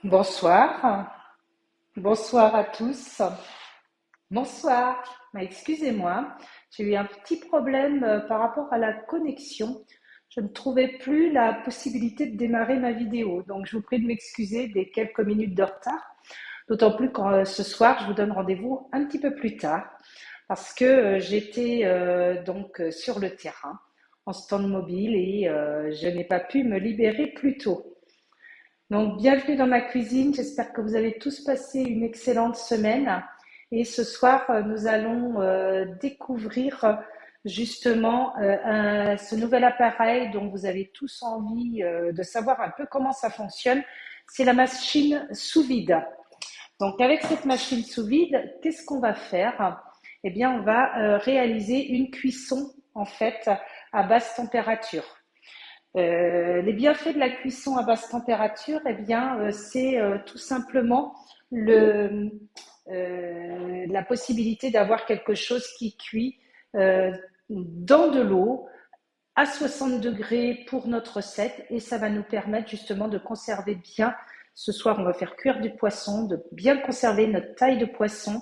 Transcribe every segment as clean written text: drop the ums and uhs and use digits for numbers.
Bonsoir, bonsoir à tous. Bonsoir, excusez-moi, j'ai eu un petit problème par rapport à la connexion. Je ne trouvais plus la possibilité de démarrer ma vidéo, donc je vous prie de m'excuser des quelques minutes de retard, d'autant plus que ce soir, je vous donne rendez-vous un petit peu plus tard, parce que j'étais sur le terrain en stand mobile et je n'ai pas pu me libérer plus tôt. Donc, bienvenue dans ma cuisine. J'espère que vous avez tous passé une excellente semaine. Et ce soir, nous allons découvrir justement ce nouvel appareil dont vous avez tous envie de savoir un peu comment ça fonctionne. C'est la machine sous vide. Donc, avec cette machine sous vide, qu'est-ce qu'on va faire? Eh bien, on va réaliser une cuisson en fait à basse température. Les bienfaits de la cuisson à basse température, eh bien, c'est tout simplement la possibilité d'avoir quelque chose qui cuit dans de l'eau à 60 degrés pour notre recette et ça va nous permettre justement de conserver bien. Ce soir, on va faire cuire du poisson, de bien conserver notre taille de poisson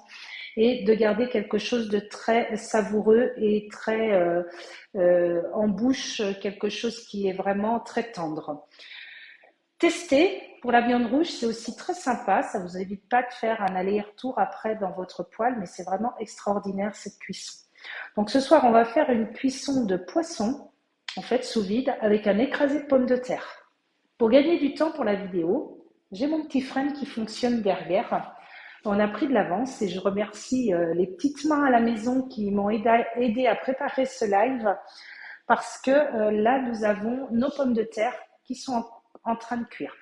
et de garder quelque chose de très savoureux et très en bouche, quelque chose qui est vraiment très tendre. Tester pour la viande rouge, c'est aussi très sympa, ça vous évite pas de faire un aller-retour après dans votre poêle, mais c'est vraiment extraordinaire cette cuisson. Donc ce soir, on va faire une cuisson de poisson, en fait sous vide, avec un écrasé de pommes de terre. Pour gagner du temps pour la vidéo, j'ai mon petit frame qui fonctionne derrière. On a pris de l'avance et je remercie les petites mains à la maison qui m'ont aidé à préparer ce live parce que là, nous avons nos pommes de terre qui sont en train de cuire.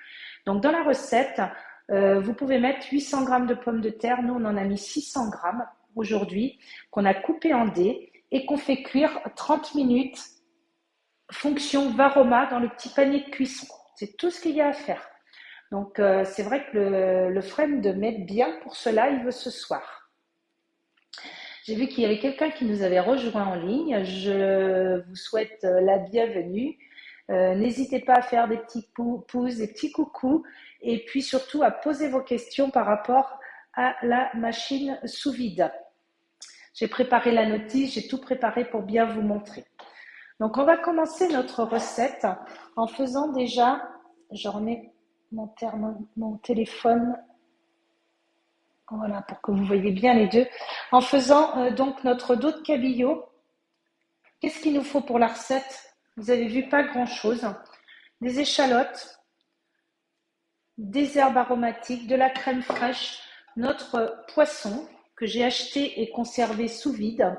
Donc, dans la recette, vous pouvez mettre 800 grammes de pommes de terre. Nous, on en a mis 600 grammes aujourd'hui, qu'on a coupé en dés et qu'on fait cuire 30 minutes, fonction Varoma, dans le petit panier de cuisson. C'est tout ce qu'il y a à faire. Donc, c'est vrai que le frame de mettre bien pour ce live ce soir. J'ai vu qu'il y avait quelqu'un qui nous avait rejoint en ligne. Je vous souhaite la bienvenue. N'hésitez pas à faire des petits pouces, des petits coucous et puis surtout à poser vos questions par rapport à la machine sous vide. J'ai préparé la notice, j'ai tout préparé pour bien vous montrer. Donc, on va commencer notre recette en faisant déjà, je remets mon téléphone, voilà, pour que vous voyez bien les deux, en faisant donc notre dos de cabillaud. Qu'est-ce qu'il nous faut pour la recette? Vous avez vu, pas grand-chose. Des échalotes, des herbes aromatiques, de la crème fraîche, notre poisson que j'ai acheté et conservé sous vide.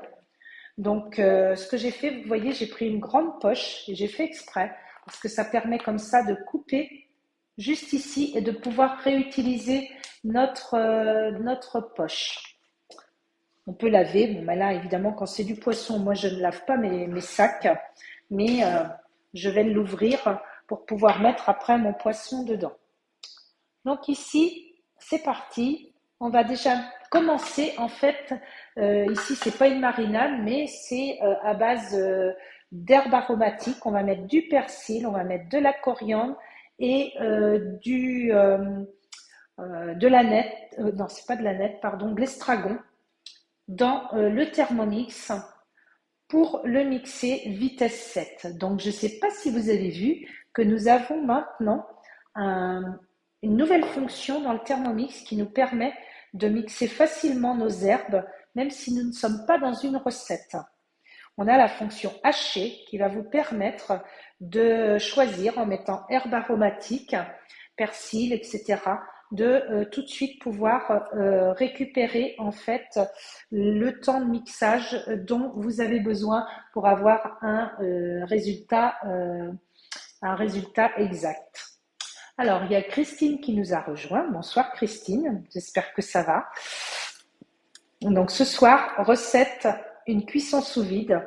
Donc, ce que j'ai fait, vous voyez, j'ai pris une grande poche et j'ai fait exprès parce que ça permet comme ça de couper juste ici et de pouvoir réutiliser notre poche. On peut laver, bon ben là évidemment quand c'est du poisson, moi je ne lave pas mes sacs, mais je vais l'ouvrir pour pouvoir mettre après mon poisson dedans. Donc ici, c'est parti. On va déjà commencer. En fait, ici, c'est pas une marinade, mais c'est à base d'herbes aromatiques. On va mettre du persil, on va mettre de la coriandre et de l'aneth. Non, c'est pas de l'aneth, pardon, de l'estragon dans le Thermomix pour le mixer vitesse 7. Donc, je ne sais pas si vous avez vu que nous avons maintenant une nouvelle fonction dans le Thermomix qui nous permet de mixer facilement nos herbes, même si nous ne sommes pas dans une recette. On a la fonction hacher qui va vous permettre de choisir en mettant herbes aromatiques, persil, etc., de tout de suite pouvoir récupérer en fait le temps de mixage dont vous avez besoin pour avoir un résultat exact. Alors, il y a Christine qui nous a rejoint. Bonsoir Christine, j'espère que ça va. Donc ce soir, recette, une cuisson sous vide.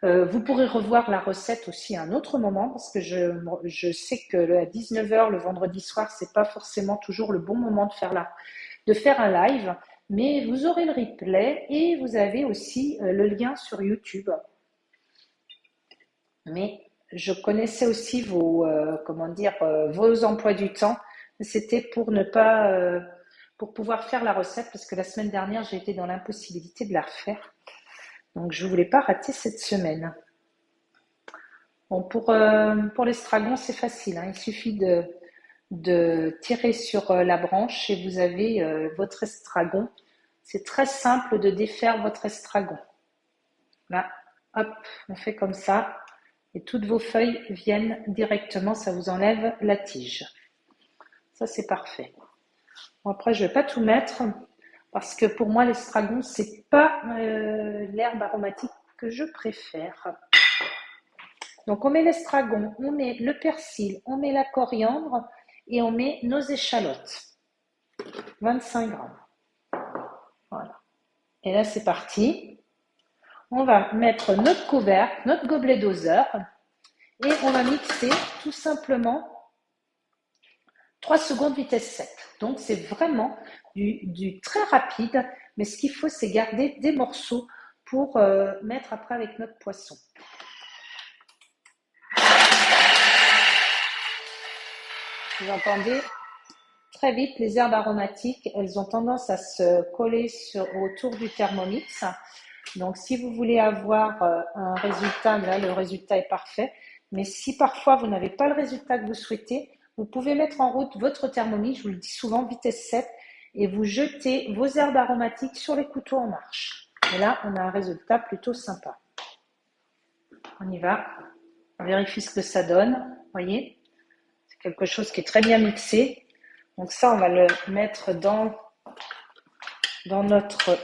Vous pourrez revoir la recette aussi à un autre moment parce que je sais que à 19h le vendredi soir, c'est pas forcément toujours le bon moment de faire un live, mais vous aurez le replay et vous avez aussi le lien sur YouTube. Mais je connaissais aussi vos emplois du temps, c'était pour ne pas, pour pouvoir faire la recette, parce que la semaine dernière, j'ai été dans l'impossibilité de la refaire. Donc, je ne voulais pas rater cette semaine. Bon, pour l'estragon, c'est facile, hein. Il suffit de tirer sur la branche et vous avez votre estragon. C'est très simple de défaire votre estragon. Là, hop, on fait comme ça. Et toutes vos feuilles viennent directement, ça vous enlève la tige. Ça, c'est parfait. Bon, après, je ne vais pas tout mettre parce que pour moi, l'estragon, c'est pas l'herbe aromatique que je préfère. Donc, on met l'estragon, on met le persil, on met la coriandre et on met nos échalotes. 25 grammes. Voilà. Et là, c'est parti. On va mettre notre couvercle, notre gobelet doseur et on va mixer tout simplement 3 secondes vitesse 7. Donc, c'est vraiment du très rapide, mais ce qu'il faut, c'est garder des morceaux pour mettre après avec notre poisson. Vous entendez très vite, les herbes aromatiques, elles ont tendance à se coller autour du Thermomix. Donc, si vous voulez avoir un résultat, là, le résultat est parfait. Mais si parfois vous n'avez pas le résultat que vous souhaitez, vous pouvez mettre en route votre Thermomix, je vous le dis souvent, vitesse 7, et vous jetez vos herbes aromatiques sur les couteaux en marche. Et là, on a un résultat plutôt sympa. On y va. On vérifie ce que ça donne. Vous voyez ? C'est quelque chose qui est très bien mixé. Donc ça, on va le mettre dans notre...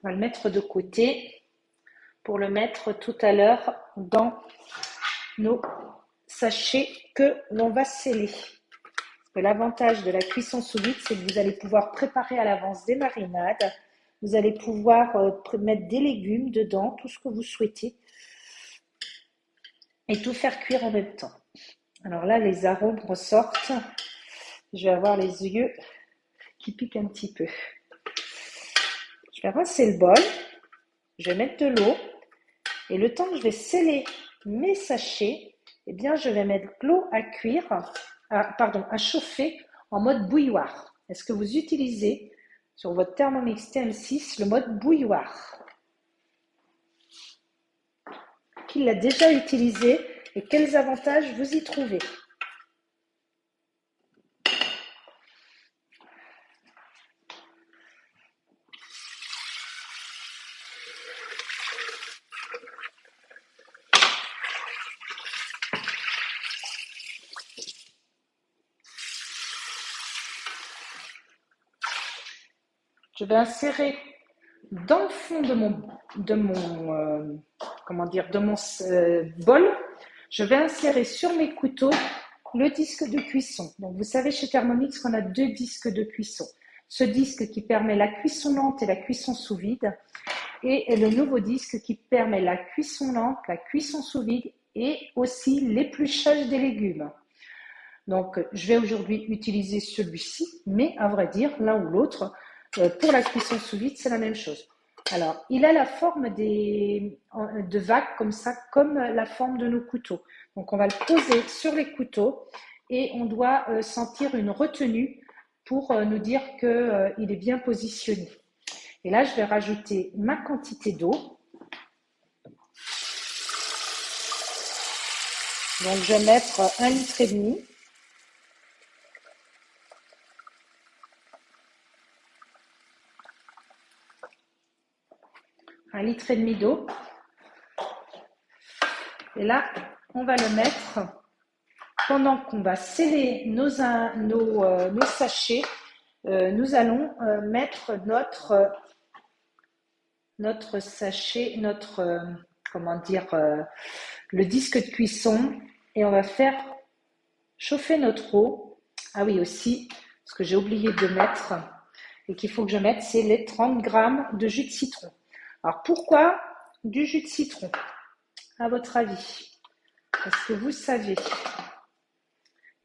On va le mettre de côté pour le mettre tout à l'heure dans nos sachets que l'on va sceller. Parce que l'avantage de la cuisson sous vide, c'est que vous allez pouvoir préparer à l'avance des marinades. Vous allez pouvoir mettre des légumes dedans, tout ce que vous souhaitez. Et tout faire cuire en même temps. Alors là, les arômes ressortent. Je vais avoir les yeux qui piquent un petit peu. Je vais rincer le bol. Je vais mettre de l'eau. Et le temps que je vais sceller mes sachets, eh bien, je vais mettre l'eau à cuire, à chauffer en mode bouilloire. Est-ce que vous utilisez sur votre Thermomix TM6 le mode bouilloire? Qui l'a déjà utilisé et quels avantages vous y trouvez? Je vais insérer dans le fond de mon bol, je vais insérer sur mes couteaux le disque de cuisson. Donc vous savez chez Thermomix qu'on a 2 disques de cuisson. Ce disque qui permet la cuisson lente et la cuisson sous vide, et le nouveau disque qui permet la cuisson lente, la cuisson sous vide et aussi l'épluchage des légumes. Donc je vais aujourd'hui utiliser celui-ci, mais à vrai dire, l'un ou l'autre, pour la cuisson sous vide, c'est la même chose. Alors, il a la forme de vagues comme ça, comme la forme de nos couteaux. Donc, on va le poser sur les couteaux et on doit sentir une retenue pour nous dire qu'il est bien positionné. Et là, je vais rajouter ma quantité d'eau. Donc, je vais mettre 1,5 litre. Un litre et demi d'eau. Et là, on va le mettre pendant qu'on va sceller nos sachets. Nous allons mettre notre sachet, le disque de cuisson, et on va faire chauffer notre eau. Ah oui, aussi, ce que j'ai oublié de mettre et qu'il faut que je mette, c'est les 30 grammes de jus de citron. Alors, pourquoi du jus de citron, à votre avis? Est-ce que vous savez?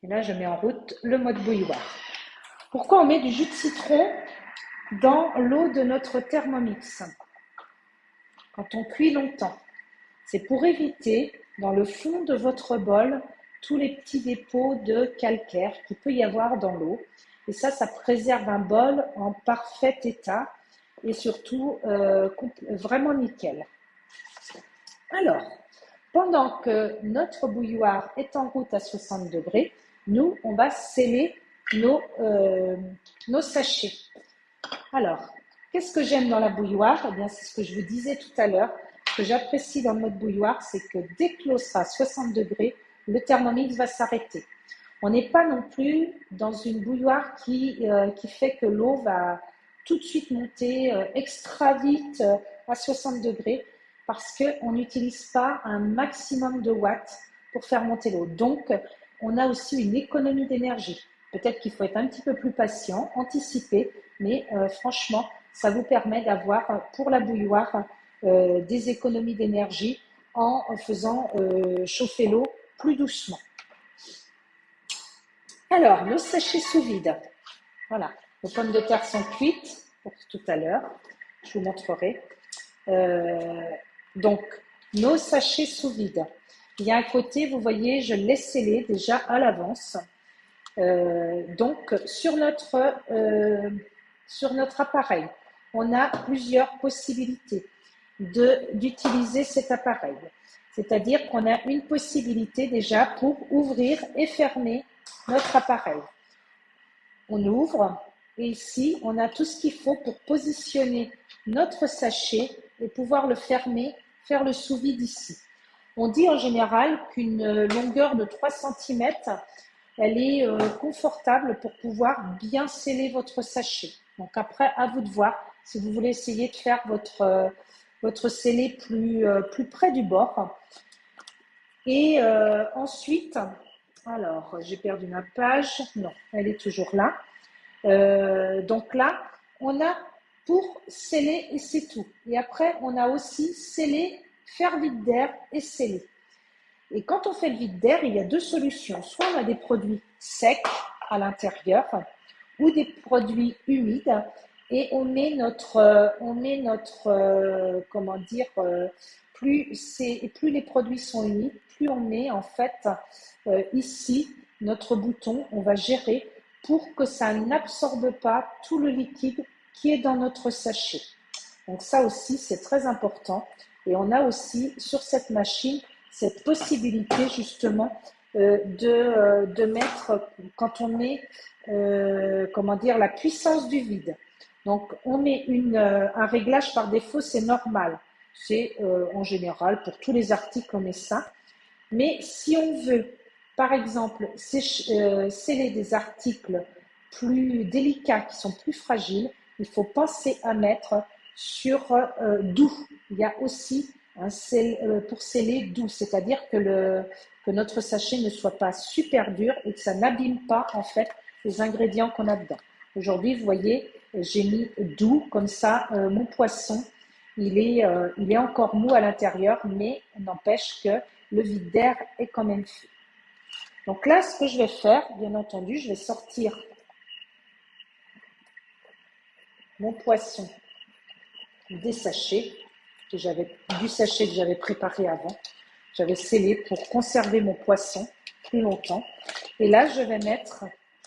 Et là, je mets en route le mode bouilloire. Pourquoi on met du jus de citron dans l'eau de notre Thermomix quand on cuit longtemps? C'est pour éviter, dans le fond de votre bol, tous les petits dépôts de calcaire qu'il peut y avoir dans l'eau. Et ça préserve un bol en parfait état et surtout vraiment nickel. Alors, pendant que notre bouilloire est en route à 60 degrés, nous, on va sceller nos sachets. Alors, qu'est-ce que j'aime dans la bouilloire? Eh bien, c'est ce que je vous disais tout à l'heure. Ce que j'apprécie dans le mode bouilloire, c'est que dès que l'eau sera à 60 degrés, le Thermomix va s'arrêter. On n'est pas non plus dans une bouilloire qui fait que l'eau va tout de suite monter extra vite à 60 degrés parce qu'on n'utilise pas un maximum de watts pour faire monter l'eau. Donc, on a aussi une économie d'énergie. Peut-être qu'il faut être un petit peu plus patient, anticiper, mais franchement, ça vous permet d'avoir pour la bouilloire des économies d'énergie en faisant chauffer l'eau plus doucement. Alors, le sachet sous vide. Voilà, les pommes de terre sont cuites pour tout à l'heure. Je vous montrerai. Donc, nos sachets sous vide. Il y a un côté, vous voyez, je l'ai scellé déjà à l'avance. Donc, sur notre appareil, on a plusieurs possibilités d'utiliser cet appareil. C'est-à-dire qu'on a une possibilité déjà pour ouvrir et fermer notre appareil. On ouvre et ici, on a tout ce qu'il faut pour positionner notre sachet et pouvoir le fermer, faire le sous-vide ici. On dit en général qu'une longueur de 3 cm, elle est confortable pour pouvoir bien sceller votre sachet. Donc après, à vous de voir si vous voulez essayer de faire votre scellé plus près du bord. Et ensuite, alors j'ai perdu ma page, non, elle est toujours là. Donc là, on a pour sceller et c'est tout. Et après, on a aussi sceller, faire vide d'air et sceller. Et quand on fait le vide d'air, il y a deux solutions. Soit on a des produits secs à l'intérieur ou des produits humides et on met notre comment dire, plus les produits sont humides, plus on met en fait ici notre bouton, on va gérer pour que ça n'absorbe pas tout le liquide qui est dans notre sachet. Donc ça aussi, c'est très important. Et on a aussi sur cette machine cette possibilité justement de mettre, quand on met, comment dire, la puissance du vide. Donc on met un réglage par défaut, c'est normal. C'est en général, pour tous les articles, on met ça. Mais si on veut, par exemple, sceller des articles plus délicats, qui sont plus fragiles, il faut penser à mettre sur doux. Il y a aussi pour sceller doux, c'est-à-dire que notre sachet ne soit pas super dur et que ça n'abîme pas en fait les ingrédients qu'on a dedans. Aujourd'hui, vous voyez, j'ai mis doux, comme ça, mon poisson, il est encore mou à l'intérieur, mais n'empêche que le vide d'air est quand même fait. Donc là, ce que je vais faire, bien entendu, je vais sortir mon poisson des sachets du sachet que j'avais préparé avant. J'avais scellé pour conserver mon poisson plus longtemps. Et là, je vais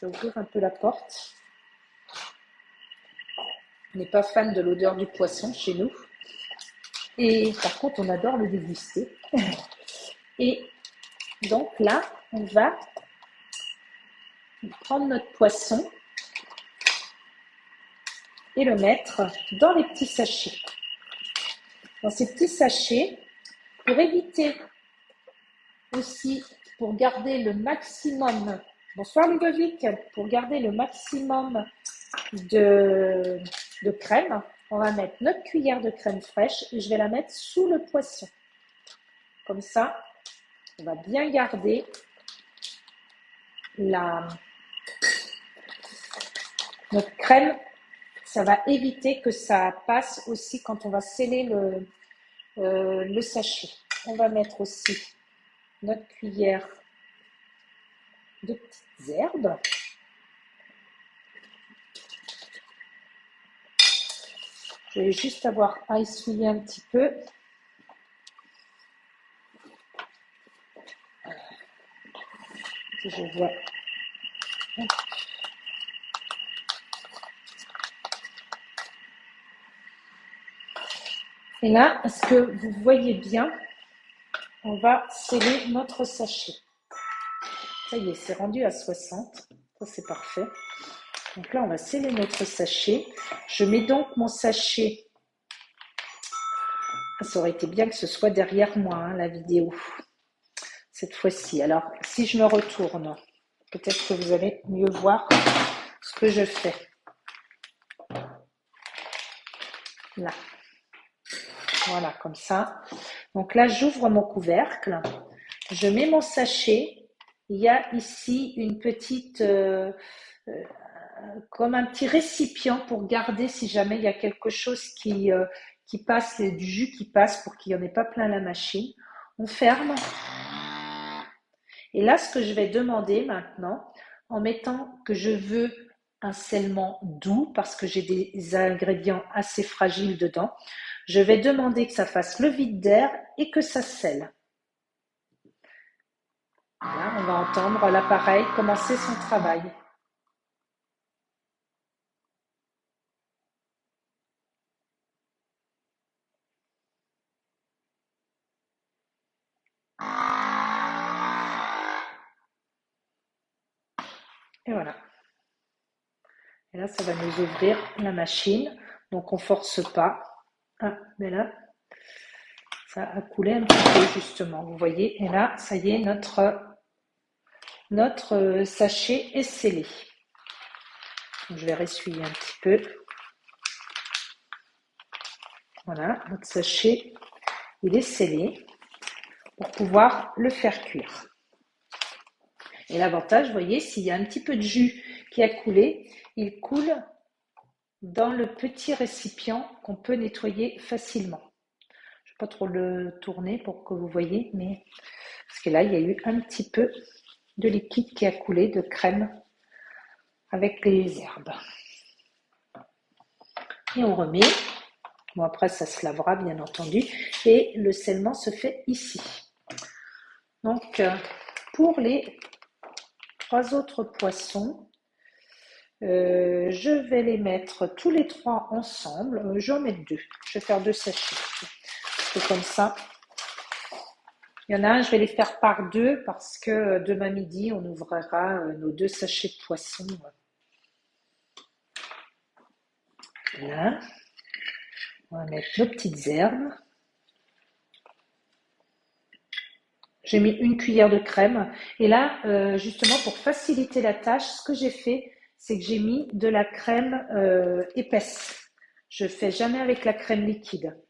ouvrir un peu la porte. On n'est pas fan de l'odeur du poisson chez nous. Et par contre, on adore le déguster. Et donc là, on va prendre notre poisson et le mettre dans les petits sachets. Dans ces petits sachets, pour éviter aussi, pour garder le maximum, bonsoir Ludovic, pour garder le maximum de crème, on va mettre notre cuillère de crème fraîche et je vais la mettre sous le poisson. Comme ça, on va bien garder notre crème. Ça va éviter que ça passe aussi quand on va sceller le sachet. On va mettre aussi notre cuillère de petites herbes. Je vais juste avoir à essuyer un petit peu. que je vois. Et là, est-ce que vous voyez bien? On va sceller notre sachet. Ça y est, c'est rendu à 60. Ça, c'est parfait. Donc là, on va sceller notre sachet. Je mets donc mon sachet. Ça aurait été bien que ce soit derrière moi, hein, la vidéo, cette fois-ci. Alors, si je me retourne, peut-être que vous allez mieux voir ce que je fais. Là. Voilà, comme ça. Donc là, j'ouvre mon couvercle. Je mets mon sachet. Il y a ici une petite... comme un petit récipient pour garder si jamais il y a quelque chose qui passe, du jus qui passe pour qu'il n'y en ait pas plein la machine. On ferme. Et là, ce que je vais demander maintenant, en mettant que je veux un scellement doux parce que j'ai des ingrédients assez fragiles dedans, je vais demander que ça fasse le vide d'air et que ça scelle. Là, on va entendre l'appareil commencer son travail. Et voilà. Et là, ça va nous ouvrir la machine. Donc, on ne force pas. Ah, mais là, ça a coulé un petit peu, justement. Vous voyez. Et là, ça y est, notre sachet est scellé. Donc, je vais ressuyer un petit peu. Voilà, notre sachet, il est scellé pour pouvoir le faire cuire. Et l'avantage, vous voyez, s'il y a un petit peu de jus qui a coulé, il coule dans le petit récipient qu'on peut nettoyer facilement. Je ne vais pas trop le tourner pour que vous voyez, mais parce que là, il y a eu un petit peu de liquide qui a coulé, de crème avec les herbes. Et on remet. Bon, après, ça se lavera, bien entendu. Et le scellement se fait ici. Donc, pour les 3 autres poissons, je vais les mettre tous les 3 ensemble. Je vais en mettre 2. Je vais faire 2 sachets. C'est comme ça. Il y en a un, je vais les faire par 2 parce que demain midi, on ouvrira nos 2 sachets de poissons. Là. On va mettre nos petites herbes. J'ai mis une cuillère de crème. Et là, justement, pour faciliter la tâche, ce que j'ai fait, c'est que j'ai mis de la crème épaisse. Je ne fais jamais avec la crème liquide.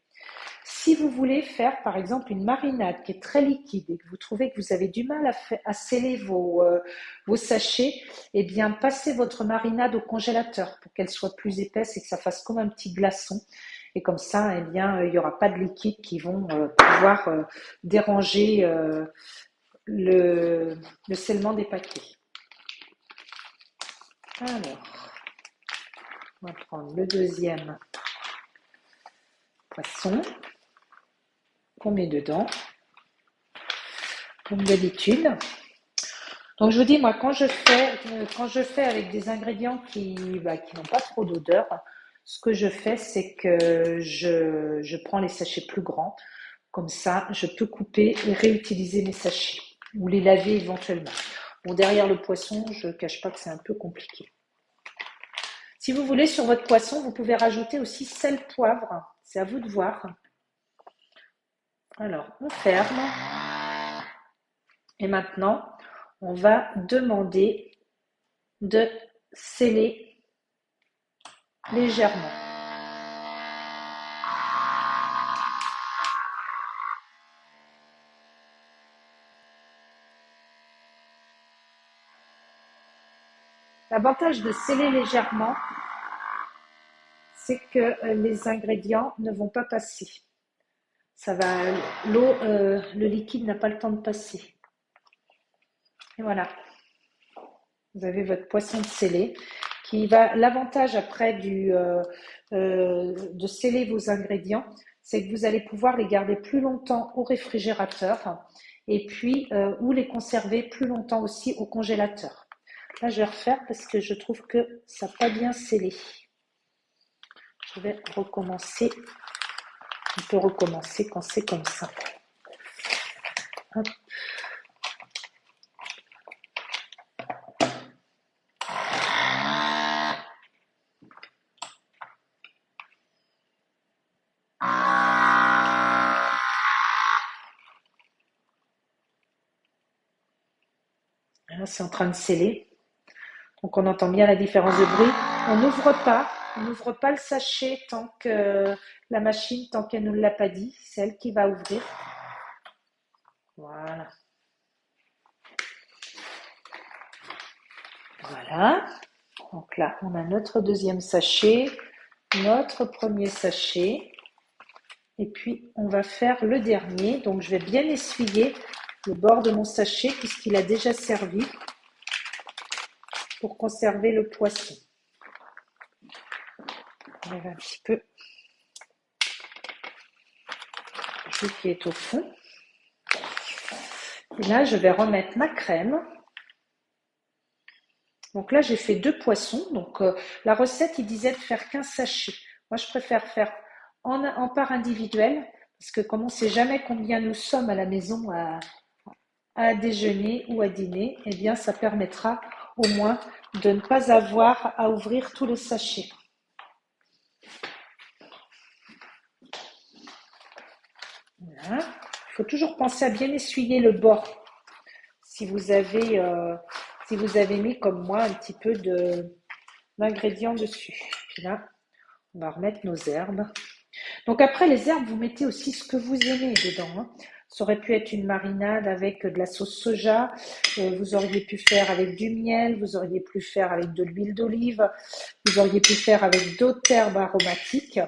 Si vous voulez faire, par exemple, une marinade qui est très liquide et que vous trouvez que vous avez du mal à sceller vos sachets, eh bien, passez votre marinade au congélateur pour qu'elle soit plus épaisse et que ça fasse comme un petit glaçon. Et comme ça, eh bien, il n'y aura pas de liquide qui vont pouvoir déranger le scellement des paquets. Alors, on va prendre le deuxième poisson qu'on met dedans, comme d'habitude. Donc je vous dis, moi, quand je fais avec des ingrédients qui n'ont pas trop d'odeur, ce que je fais, c'est que je prends les sachets plus grands. Comme ça, je peux couper et réutiliser mes sachets ou les laver éventuellement. Bon, derrière le poisson, je ne cache pas que c'est un peu compliqué. Si vous voulez, sur votre poisson, vous pouvez rajouter aussi sel, poivre. C'est à vous de voir. Alors, on ferme. Et maintenant, on va demander de sceller légèrement. L'avantage de sceller légèrement, c'est que les ingrédients ne vont pas passer. Ça va, le liquide n'a pas le temps de passer. Et voilà. Vous avez votre poisson scellé qui va. L'avantage après de sceller vos ingrédients, c'est que vous allez pouvoir les garder plus longtemps au réfrigérateur et puis ou les conserver plus longtemps aussi au congélateur. Là, je vais refaire parce que je trouve que ça n'a pas bien scellé. Je vais recommencer. On peut recommencer quand c'est comme ça. Hop. Là, c'est en train de sceller. Donc, on entend bien la différence de bruit. On n'ouvre pas le sachet tant que la machine, tant qu'elle ne nous l'a pas dit. C'est elle qui va ouvrir. Voilà. Voilà. Donc là, on a notre deuxième sachet, notre premier sachet. Et puis, on va faire le dernier. Donc, je vais bien essuyer le bord de mon sachet puisqu'il a déjà servi pour conserver le poisson. On enlève un petit peu le jus qui est au fond. Et là, je vais remettre ma crème. Donc là, j'ai fait 2 poissons. Donc, la recette, il disait de faire 15 sachets. Moi, je préfère faire en part individuelle parce que comme on ne sait jamais combien nous sommes à la maison à déjeuner ou à dîner, eh bien, ça permettra au moins de ne pas avoir à ouvrir tous les sachets. Voilà. Il faut toujours penser à bien essuyer le bord. Si vous avez mis comme moi un petit peu d'ingrédients dessus. Puis là, on va remettre nos herbes. Donc après les herbes, vous mettez aussi ce que vous aimez dedans. Hein. Ça aurait pu être une marinade avec de la sauce soja. Vous auriez pu faire avec du miel. Vous auriez pu faire avec de l'huile d'olive. Vous auriez pu faire avec d'autres herbes aromatiques.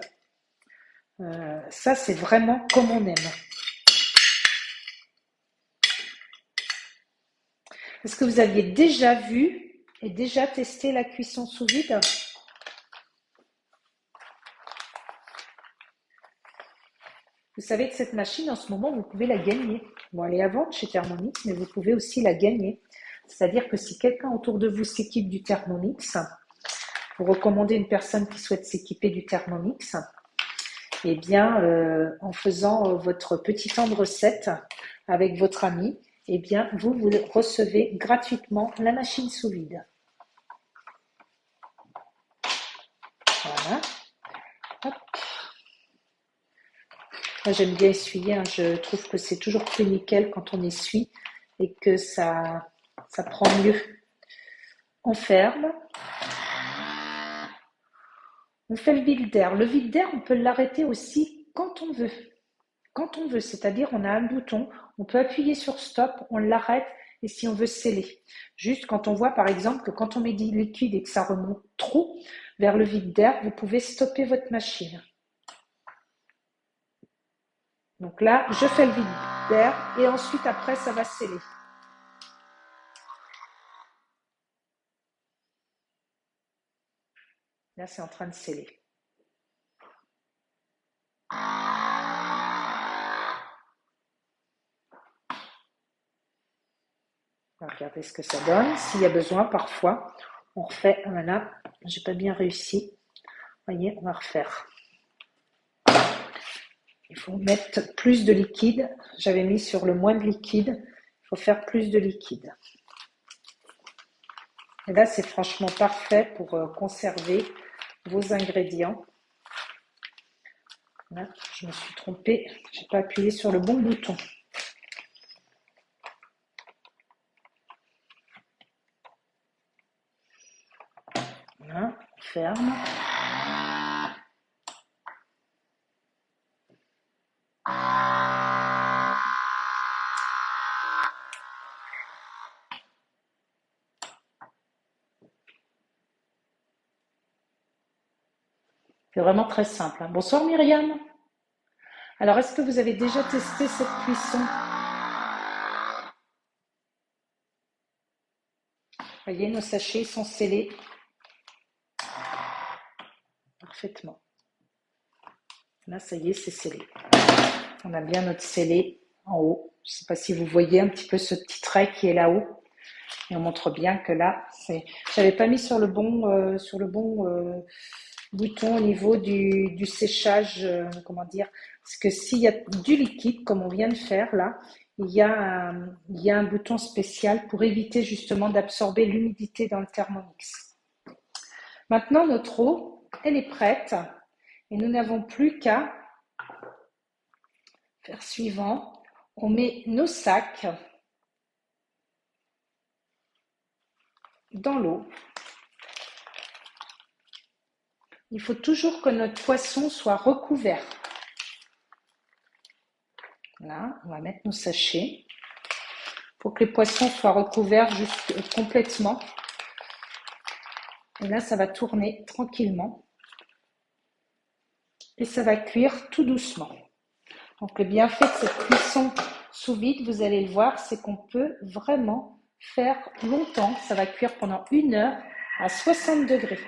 Ça, c'est vraiment comme on aime. Est-ce que vous aviez déjà vu et déjà testé la cuisson sous vide? Vous savez que cette machine, en ce moment, vous pouvez la gagner. Bon, elle est à vendre chez Thermomix, mais vous pouvez aussi la gagner. C'est-à-dire que si quelqu'un autour de vous s'équipe du Thermomix, vous recommandez une personne qui souhaite s'équiper du Thermomix, eh bien, en faisant votre petit temps de recette avec votre ami, eh bien, vous recevez gratuitement la machine sous vide. Voilà. Hop. Moi, j'aime bien essuyer. Hein. Je trouve que c'est toujours plus nickel quand on essuie et que ça prend mieux. On ferme. On fait le vide d'air. Le vide d'air, on peut l'arrêter aussi quand on veut. Quand on veut, c'est-à-dire on a un bouton, on peut appuyer sur stop, on l'arrête et si on veut sceller. Juste quand on voit par exemple que quand on met du liquide et que ça remonte trop vers le vide d'air, vous pouvez stopper votre machine. Donc là, je fais le vide d'air et ensuite après ça va sceller. Là, c'est en train de sceller. On va regarder ce que ça donne. S'il y a besoin, parfois, on refait. Voilà, j'ai pas bien réussi. Vous voyez, on va refaire. Il faut mettre plus de liquide. J'avais mis sur le moins de liquide. Il faut faire plus de liquide. Et là, c'est franchement parfait pour conserver vos ingrédients. Là, je me suis trompée. Je n'ai pas appuyé sur le bon bouton. Voilà, on ferme. C'est vraiment très simple. Hein. Bonsoir Myriam. Alors, est-ce que vous avez déjà testé cette cuisson? Vous voyez, nos sachets sont scellés parfaitement. Là, ça y est, c'est scellé. On a bien notre scellé en haut. Je ne sais pas si vous voyez un petit peu ce petit trait qui est là-haut. Et on montre bien que là, j'avais pas mis sur le bon, bouton au niveau du séchage, comment dire, parce que s'il y a du liquide, comme on vient de faire là, il y a un bouton spécial pour éviter justement d'absorber l'humidité dans le Thermomix. Maintenant, notre eau, elle est prête et nous n'avons plus qu'à faire suivant. On met nos sacs dans l'eau. Il faut toujours que notre poisson soit recouvert. Là, on va mettre nos sachets pour que les poissons soient recouverts complètement. Et là, ça va tourner tranquillement. Et ça va cuire tout doucement. Donc, le bienfait de cette cuisson sous vide, vous allez le voir, c'est qu'on peut vraiment faire longtemps. Ça va cuire pendant 1 heure à 60 degrés.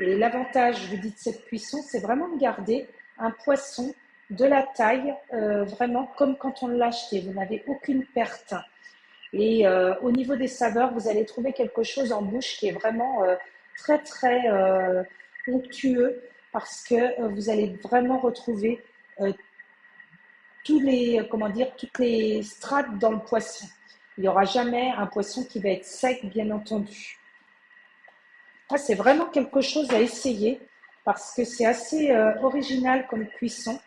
Et l'avantage, je vous dis, de cette cuisson, c'est vraiment de garder un poisson de la taille, vraiment comme quand on l'a acheté. Vous n'avez aucune perte. Et au niveau des saveurs, vous allez trouver quelque chose en bouche qui est vraiment très, très onctueux parce que vous allez vraiment retrouver toutes les strates dans le poisson. Il n'y aura jamais un poisson qui va être sec, bien entendu. Ah, c'est vraiment quelque chose à essayer parce que c'est assez original comme cuisson.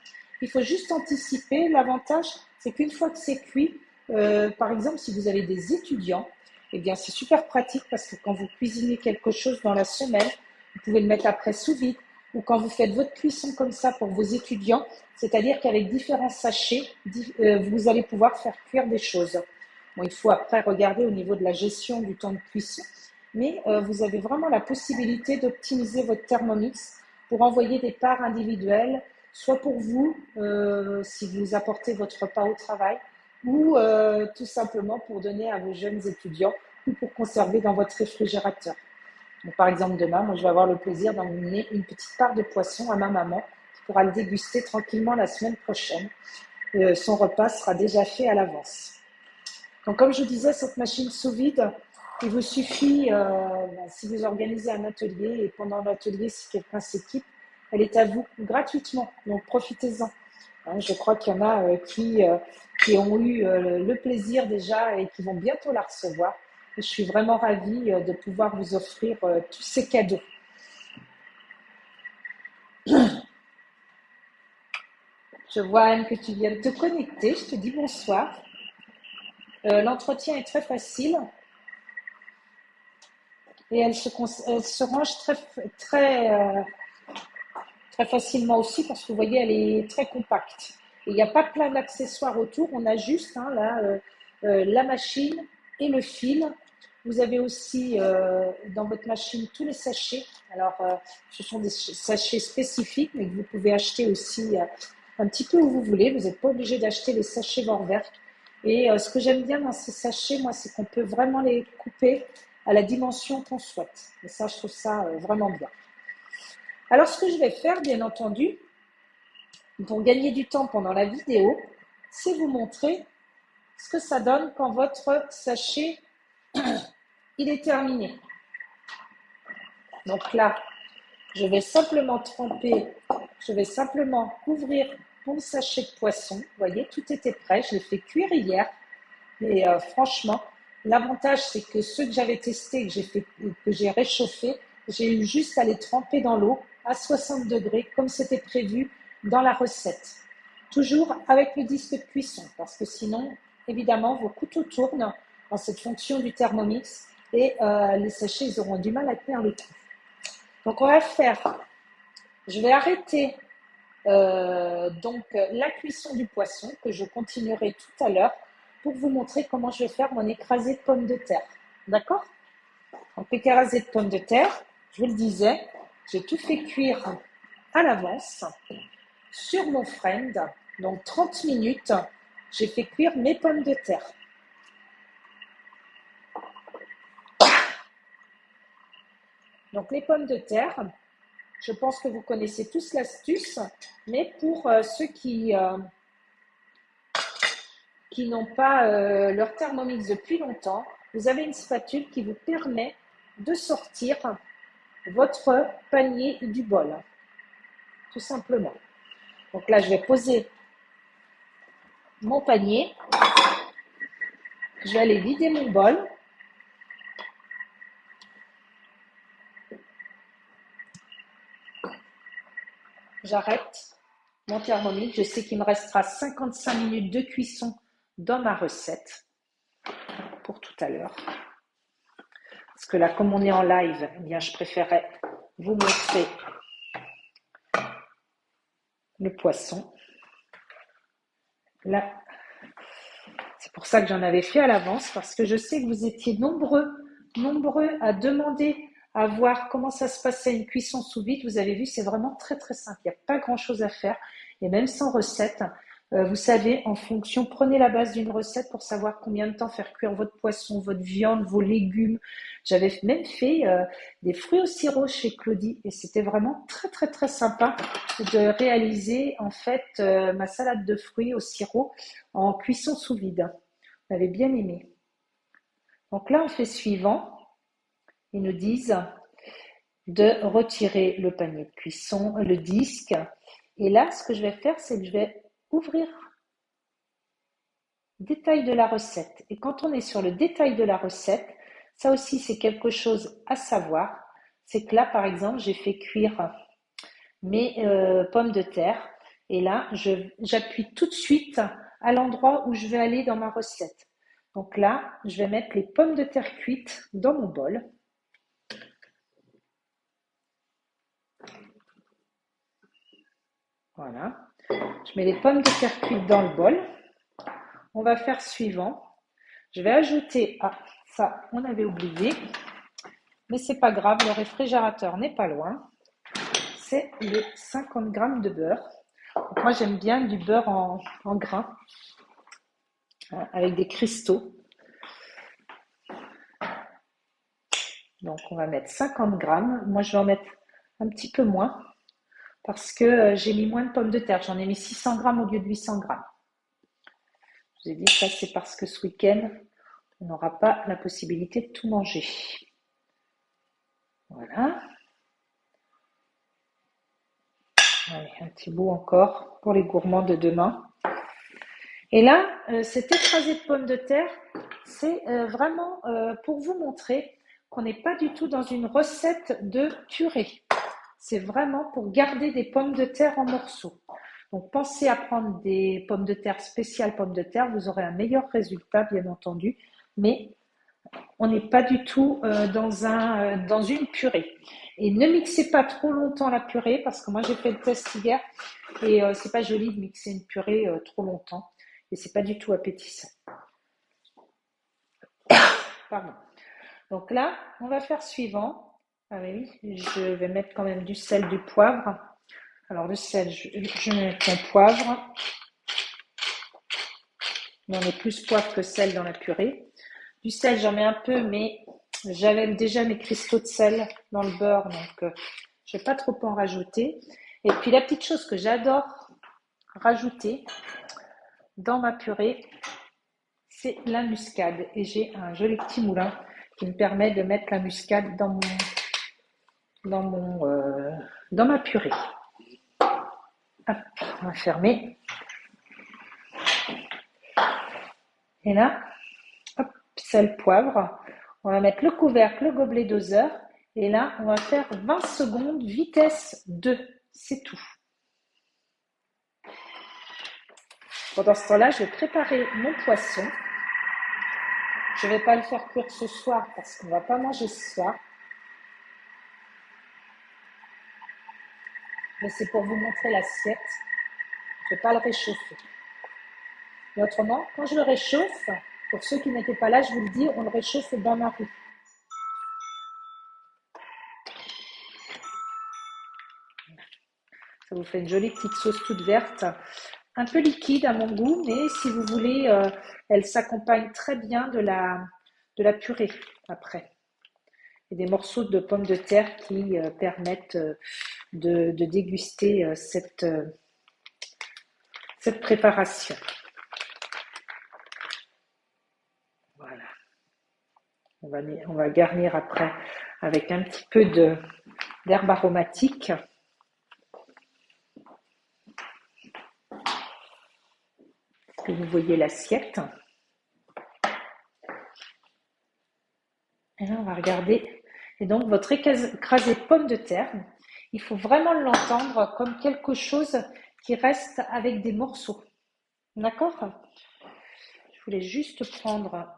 Il faut juste anticiper. L'avantage, c'est qu'une fois que c'est cuit, par exemple, si vous avez des étudiants, eh bien, c'est super pratique parce que quand vous cuisinez quelque chose dans la semaine, vous pouvez le mettre après sous vide ou quand vous faites votre cuisson comme ça pour vos étudiants, c'est-à-dire qu'avec différents sachets, vous allez pouvoir faire cuire des choses. Bon, il faut après regarder au niveau de la gestion du temps de cuisson, mais vous avez vraiment la possibilité d'optimiser votre Thermomix pour envoyer des parts individuelles, soit pour vous, si vous apportez votre repas au travail, ou tout simplement pour donner à vos jeunes étudiants ou pour conserver dans votre réfrigérateur. Donc, par exemple, demain, moi, je vais avoir le plaisir d'emmener une petite part de poisson à ma maman qui pourra le déguster tranquillement la semaine prochaine. Son repas sera déjà fait à l'avance. Donc, comme je disais, cette machine sous vide, il vous suffit, si vous organisez un atelier et pendant l'atelier, si quelqu'un s'équipe, elle est à vous gratuitement. Donc, profitez-en. Je crois qu'il y en a qui ont eu le plaisir déjà et qui vont bientôt la recevoir. Et je suis vraiment ravie de pouvoir vous offrir tous ces cadeaux. Je vois, Anne, que tu viens de te connecter. Je te dis bonsoir. L'entretien est très facile et elle se range très facilement aussi parce que vous voyez, elle est très compacte. Et il n'y a pas plein d'accessoires autour. On a juste la machine et le fil. Vous avez aussi dans votre machine tous les sachets. Alors, ce sont des sachets spécifiques, mais que vous pouvez acheter aussi un petit peu où vous voulez. Vous n'êtes pas obligé d'acheter les sachets Vorwerk. Et ce que j'aime bien dans ces sachets, moi, c'est qu'on peut vraiment les couper à la dimension qu'on souhaite. Et ça, je trouve ça vraiment bien. Alors, ce que je vais faire, bien entendu, pour gagner du temps pendant la vidéo, c'est vous montrer ce que ça donne quand votre sachet il est terminé. Donc là, je vais simplement ouvrir mon sachet de poisson. Vous voyez, tout était prêt. Je l'ai fait cuire hier. Et franchement, l'avantage, c'est que ceux que j'avais testés, que j'ai réchauffés, j'ai eu juste à les tremper dans l'eau à 60 degrés, comme c'était prévu dans la recette. Toujours avec le disque de cuisson, parce que sinon, évidemment, vos couteaux tournent dans cette fonction du Thermomix et les sachets, ils auront du mal à tenir le coup. Donc, on va faire, je vais arrêter la cuisson du poisson, que je continuerai tout à l'heure, pour vous montrer comment je vais faire mon écrasé de pommes de terre. D'accord? Donc, l'écrasé de pommes de terre, je vous le disais, j'ai tout fait cuire à l'avance sur mon friend. Donc, 30 minutes, j'ai fait cuire mes pommes de terre. Donc, les pommes de terre, je pense que vous connaissez tous l'astuce, mais pour ceux qui qui n'ont pas leur Thermomix depuis longtemps, vous avez une spatule qui vous permet de sortir votre panier du bol, tout simplement. Donc là, je vais poser mon panier. Je vais aller vider mon bol. J'arrête mon Thermomix. Je sais qu'il me restera 55 minutes de cuisson dans ma recette pour tout à l'heure. Parce que là, comme on est en live, eh bien, je préférais vous montrer le poisson. Là, c'est pour ça que j'en avais fait à l'avance, parce que je sais que vous étiez nombreux à demander à voir comment ça se passait une cuisson sous vide. Vous avez vu, c'est vraiment très très simple. Il n'y a pas grand chose à faire. Et même sans recette, vous savez, en fonction, prenez la base d'une recette pour savoir combien de temps faire cuire votre poisson, votre viande, vos légumes. J'avais même fait des fruits au sirop chez Claudie et c'était vraiment très très très sympa de réaliser en fait ma salade de fruits au sirop en cuisson sous vide. J'avais bien aimé. Donc là, on fait suivant. Ils nous disent de retirer le panier de cuisson, le disque. Et là, ce que je vais faire, c'est que je vais ouvrir détail de la recette. Et quand on est sur le détail de la recette, ça aussi, c'est quelque chose à savoir. C'est que là, par exemple, j'ai fait cuire mes pommes de terre. Et là, j'appuie tout de suite à l'endroit où je vais aller dans ma recette. Donc là, je vais mettre les pommes de terre cuites dans mon bol. Voilà. Je mets les pommes de terre cuites dans le bol. On va faire suivant. Je vais ajouter, ça on avait oublié, mais c'est pas grave, le réfrigérateur n'est pas loin. C'est les 50 grammes de beurre. Donc moi j'aime bien du beurre en grains, hein, avec des cristaux. Donc on va mettre 50 grammes. Moi je vais en mettre un petit peu moins parce que j'ai mis moins de pommes de terre. J'en ai mis 600 grammes au lieu de 800 grammes. Je vous ai dit ça c'est parce que ce week-end, on n'aura pas la possibilité de tout manger. Voilà. Allez, un petit bout encore pour les gourmands de demain. Et là, cet écrasé de pommes de terre, c'est vraiment pour vous montrer qu'on n'est pas du tout dans une recette de purée. C'est vraiment pour garder des pommes de terre en morceaux. Donc, pensez à prendre des pommes de terre spéciales pommes de terre. Vous aurez un meilleur résultat, bien entendu. Mais on n'est pas du tout dans une purée. Et ne mixez pas trop longtemps la purée, parce que moi j'ai fait le test hier et c'est pas joli de mixer une purée trop longtemps. Et c'est pas du tout appétissant. Pardon. Donc là, on va faire suivant. Ah oui, je vais mettre quand même du sel, du poivre. Alors le sel, je mets mon poivre. Mais on est plus poivre que sel dans la purée. Du sel, j'en mets un peu, mais j'avais déjà mes cristaux de sel dans le beurre, donc je ne vais pas trop en rajouter. Et puis la petite chose que j'adore rajouter dans ma purée, c'est la muscade. Et j'ai un joli petit moulin qui me permet de mettre la muscade dans ma purée. Hop, on va fermer. Et là, hop, sel, poivre. On va mettre le couvercle, le gobelet doseur. Et là, on va faire 20 secondes, vitesse 2. C'est tout. Pendant ce temps-là, je vais préparer mon poisson. Je ne vais pas le faire cuire ce soir parce qu'on ne va pas manger ce soir. Mais c'est pour vous montrer l'assiette. Je ne vais pas le réchauffer. Mais autrement, quand je le réchauffe, pour ceux qui n'étaient pas là, je vous le dis, on le réchauffe au bain-marie. Ça vous fait une jolie petite sauce toute verte, un peu liquide à mon goût, mais si vous voulez, elle s'accompagne très bien de la purée après. Et des morceaux de pommes de terre qui permettent de déguster cette préparation. On va garnir après avec un petit peu d'herbe aromatique. Que vous voyez l'assiette. Et là, on va regarder. Et donc, votre écrasé de pommes de terre, il faut vraiment l'entendre comme quelque chose qui reste avec des morceaux. D'accord? Je voulais juste prendre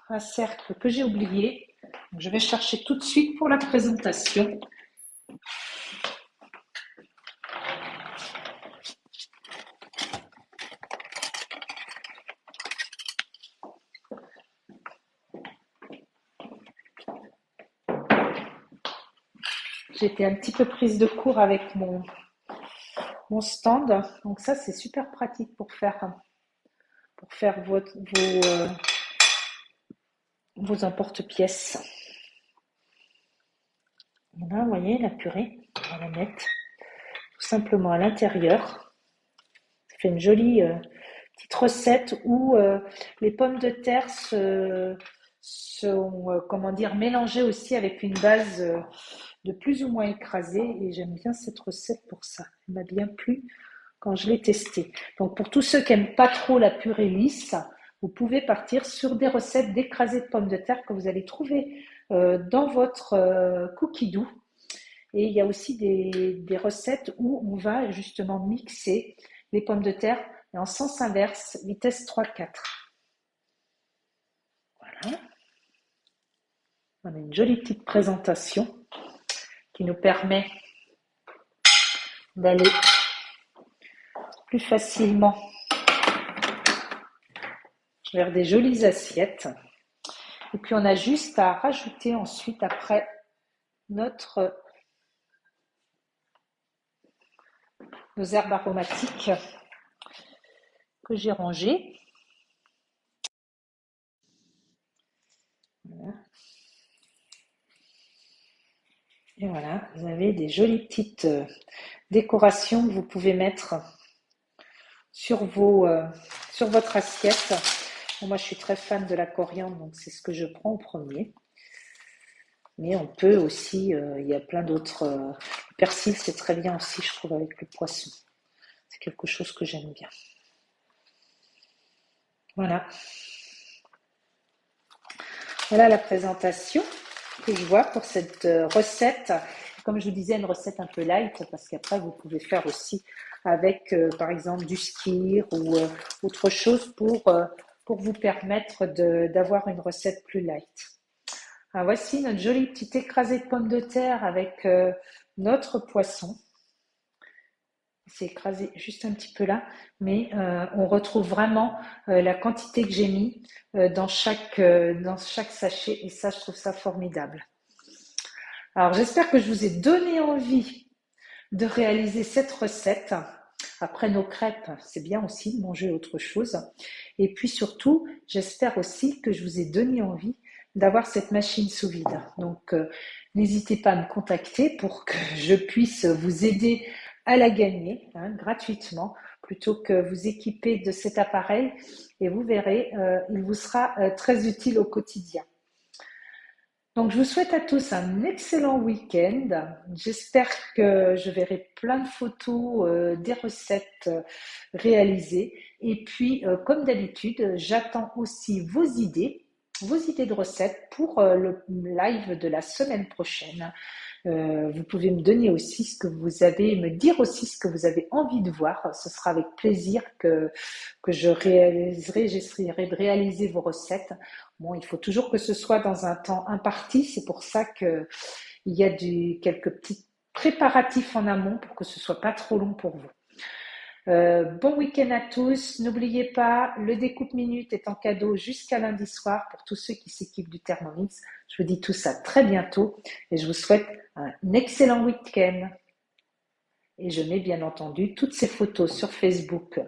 un cercle que j'ai oublié. Donc, je vais chercher tout de suite pour la présentation. J'étais un petit peu prise de court avec mon stand. Donc ça, c'est super pratique pour faire vos emporte-pièces. Voilà, vous voyez, la purée, on va la mettre tout simplement à l'intérieur. Ça fait une jolie petite recette où les pommes de terre sont comment dire, mélangées aussi avec une base de plus ou moins écrasée. Et j'aime bien cette recette pour ça. Elle m'a bien plu quand je l'ai testée. Donc pour tous ceux qui n'aiment pas trop la purée lisse, vous pouvez partir sur des recettes d'écrasé de pommes de terre que vous allez trouver dans votre cookie doux. Et il y a aussi des recettes où on va justement mixer les pommes de terre en sens inverse, vitesse 3-4. Voilà. On a une jolie petite présentation qui nous permet d'aller plus facilement vers des jolies assiettes. Et puis on a juste à rajouter ensuite après nos herbes aromatiques que j'ai rangées. Voilà. Et voilà, vous avez des jolies petites décorations que vous pouvez mettre sur votre assiette. Bon, moi, je suis très fan de la coriandre, donc c'est ce que je prends en premier. Mais on peut aussi, il y a plein d'autres. Le persil, c'est très bien aussi, je trouve, avec le poisson. C'est quelque chose que j'aime bien. Voilà. Voilà la présentation que je vois pour cette recette. Comme je vous disais, une recette un peu light, parce qu'après, vous pouvez faire aussi avec, par exemple, du skyr ou autre chose pour vous permettre d'avoir une recette plus light. Alors, voici notre joli petit écrasé de pommes de terre avec notre poisson. C'est écrasé juste un petit peu là, mais on retrouve vraiment la quantité que j'ai mis dans chaque sachet, et ça, je trouve ça formidable. Alors, j'espère que je vous ai donné envie de réaliser cette recette. Après nos crêpes, c'est bien aussi de manger autre chose. Et puis surtout, j'espère aussi que je vous ai donné envie d'avoir cette machine sous vide. Donc, n'hésitez pas à me contacter pour que je puisse vous aider à la gagner gratuitement, plutôt que vous équiper de cet appareil. Et vous verrez, il vous sera très utile au quotidien. Donc, je vous souhaite à tous un excellent week-end. J'espère que je verrai plein de photos des recettes réalisées. Et puis, comme d'habitude, j'attends aussi vos idées de recettes pour le live de la semaine prochaine. Vous pouvez me donner aussi me dire aussi ce que vous avez envie de voir. Ce sera avec plaisir que j'essaierai de réaliser vos recettes. Bon, il faut toujours que ce soit dans un temps imparti. C'est pour ça qu'il y a quelques petits préparatifs en amont pour que ce soit pas trop long pour vous. Bon week-end à tous. N'oubliez pas, le découpe minute est en cadeau jusqu'à lundi soir pour tous ceux qui s'équipent du Thermomix. Je vous dis tout ça très bientôt et je vous souhaite un excellent week-end. Et je mets bien entendu toutes ces photos sur Facebook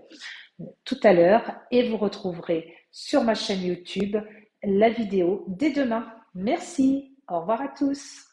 tout à l'heure et vous retrouverez sur ma chaîne YouTube la vidéo dès demain. Merci. Au revoir à tous.